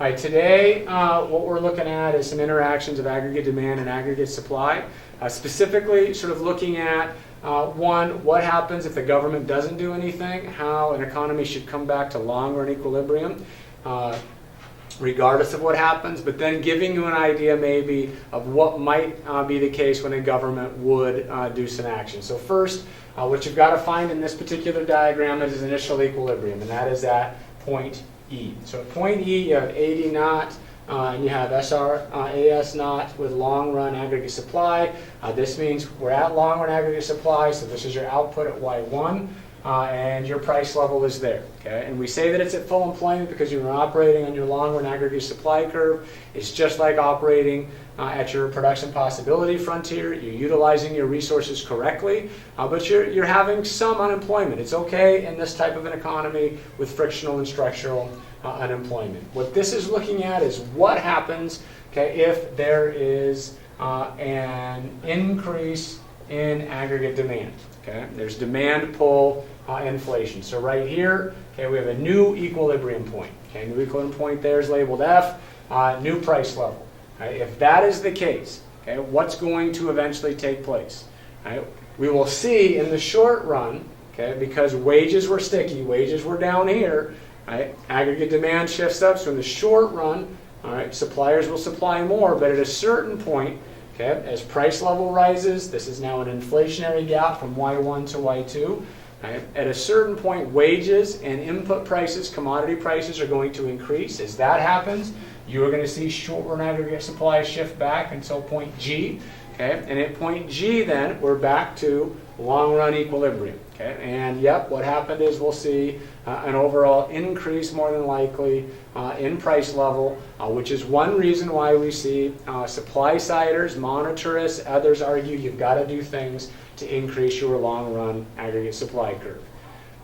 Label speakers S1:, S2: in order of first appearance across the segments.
S1: All right, today what we're looking at is some interactions of aggregate demand and aggregate supply, specifically sort of looking at one, what happens if the government doesn't do anything, how an economy should come back to long-run equilibrium, regardless of what happens, but then giving you an idea maybe of what might be the case when a government would do some action. So first, what you've got to find in this particular diagram is initial equilibrium, and that is at point E. So at point E, you have AD naught, and you have SRAS naught with long-run aggregate supply. This means we're at long-run aggregate supply, so this is your output at Y1, and your price level is there. Okay? And we say that it's at full employment because you're operating on your long-run aggregate supply curve. It's just like operating at your production possibility frontier. You're utilizing your resources correctly, but you're having some unemployment. It's okay in this type of an economy with frictional and structural unemployment. What this is looking at is what happens, okay, if there is an increase in aggregate demand. Okay? There's demand pull inflation. So right here, okay, we have a new equilibrium point. Okay? New equilibrium point there is labeled F, new price level. Right? If that is the case, okay, what's going to eventually take place? Right? We will see in the short run, okay, because wages were sticky, wages were down here, right? Aggregate demand shifts up, so in the short run, all right, suppliers will supply more, but at a certain point, okay, as price level rises, this is now an inflationary gap from Y1 to Y2. Right? At a certain point, wages and input prices, commodity prices are going to increase. As that happens, you are going to see short-run aggregate supply shift back until point G. Okay? And at point G, then, we're back to long-run equilibrium. Okay? And yep, what happened is we'll see an overall increase, more than likely, in price level, which is one reason why we see supply-siders, monetarists, others argue you've got to do things to increase your long-run aggregate supply curve.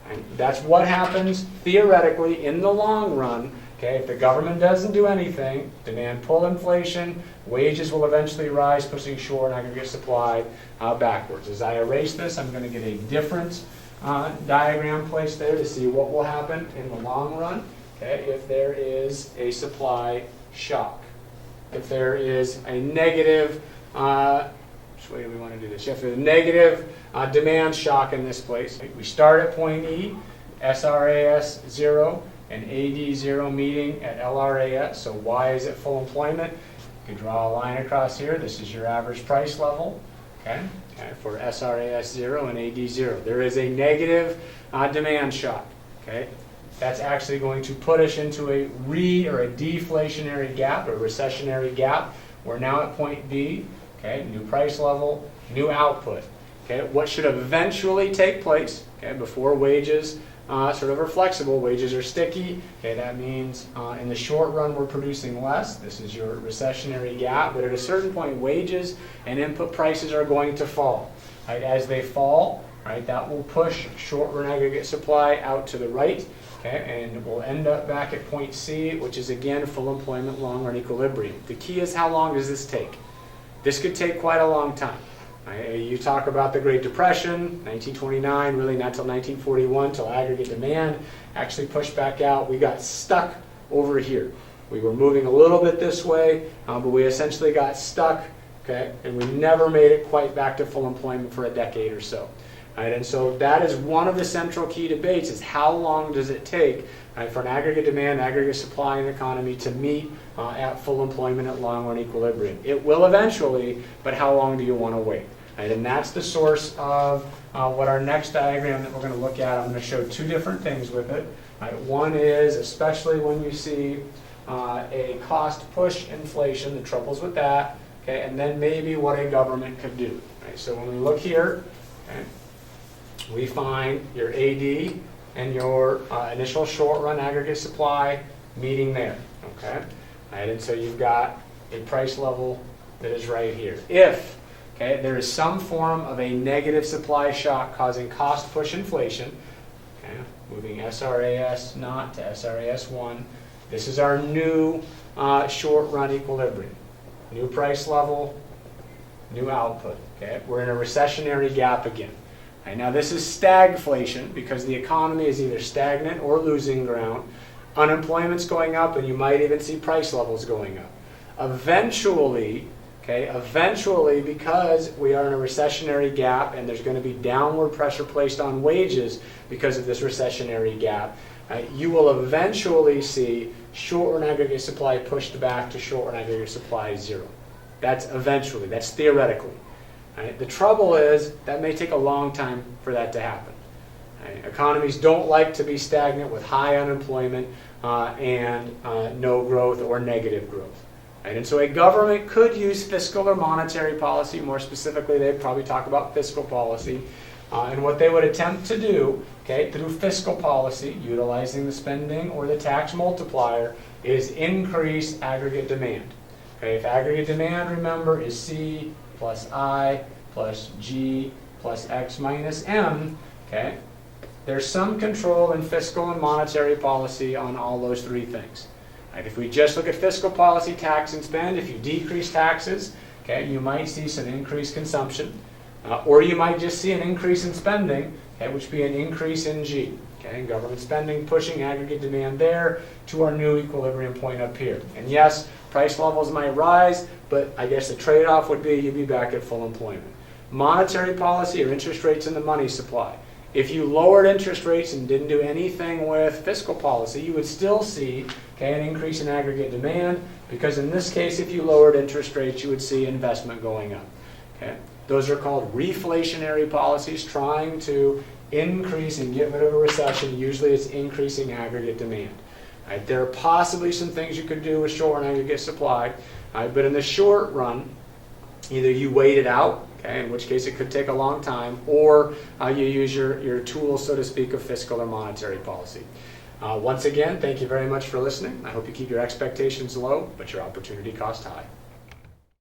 S1: And that's what happens theoretically in the long run. Okay, if the government doesn't do anything, demand pull inflation, wages will eventually rise, pushing short aggregate supply backwards. As I erase this, I'm going to get a different diagram placed there to see what will happen in the long run, okay, if there is a supply shock. If there is a negative, which way do we want to do this? If there's a negative demand shock in this place. We start at point E, SRAS 0, and AD 0 meeting at LRAS, so Y is at full employment. You can draw a line across here. This is your average price level, okay, for SRAS 0 and AD 0. There is a negative demand shock, okay. That's actually going to put us into a deflationary gap, a recessionary gap. We're now at point B, okay, new price level, new output. Okay, what should eventually take place, okay, before wages sort of are flexible, wages are sticky. Okay, that means in the short run we're producing less. This is your recessionary gap, but at a certain point wages and input prices are going to fall. Right, as they fall, right, that will push short run aggregate supply out to the right. Okay, and we'll end up back at point C, which is again full employment, long run equilibrium. The key is how long does this take? This could take quite a long time. You talk about the Great Depression, 1929, really not till 1941, till aggregate demand actually pushed back out. We got stuck over here. We were moving a little bit this way, but we essentially got stuck, okay, and we never made it quite back to full employment for a decade or so. Right, and so that is one of the central key debates, is how long does it take, right, for an aggregate demand, aggregate supply in the economy to meet at full employment at long-run equilibrium. It will eventually, but how long do you want to wait? Right, and that's the source of what our next diagram that we're going to look at. I'm going to show two different things with it. Right, one is, especially when you see a cost push inflation, the troubles with that, okay, and then maybe what a government could do. Right, so when we look here, okay, we find your AD and your initial short-run aggregate supply meeting there. Okay, right, and so you've got a price level that is right here. If there is some form of a negative supply shock causing cost push inflation, okay, moving SRAS naught to SRAS 1. This is our new short-run equilibrium. New price level, new output. Okay, we're in a recessionary gap again. Right, now this is stagflation because the economy is either stagnant or losing ground. Unemployment's going up, and you might even see price levels going up. Eventually, because we are in a recessionary gap and there's going to be downward pressure placed on wages because of this recessionary gap, you will eventually see short run aggregate supply pushed back to short run aggregate supply 0. That's eventually, that's theoretically. Right? The trouble is that may take a long time for that to happen. Right? Economies don't like to be stagnant with high unemployment and no growth or negative growth. Right? And so a government could use fiscal or monetary policy. More specifically, they'd probably talk about fiscal policy. And what they would attempt to do, through fiscal policy, utilizing the spending or the tax multiplier, is increase aggregate demand. If aggregate demand, remember, is C plus I plus G plus X minus M, there's some control in fiscal and monetary policy on all those three things. Right? If we just look at fiscal policy, tax and spend, if you decrease taxes, you might see some increased consumption. Or you might just see an increase in spending, which would be an increase in G. Government spending pushing aggregate demand there to our new equilibrium point up here. And yes, price levels might rise, but I guess the trade-off would be you'd be back at full employment. Monetary policy or interest rates in the money supply. If you lowered interest rates and didn't do anything with fiscal policy, you would still see an increase in aggregate demand, because in this case, if you lowered interest rates, you would see investment going up. Those are called reflationary policies, trying to increase and get rid of a recession. Usually it's increasing aggregate demand. Right? There are possibly some things you could do with short run aggregate supply, but in the short run, either you wait it out, in which case it could take a long time, or you use your tools, so to speak, of fiscal or monetary policy. Once again, thank you very much for listening. I hope you keep your expectations low, but your opportunity cost high.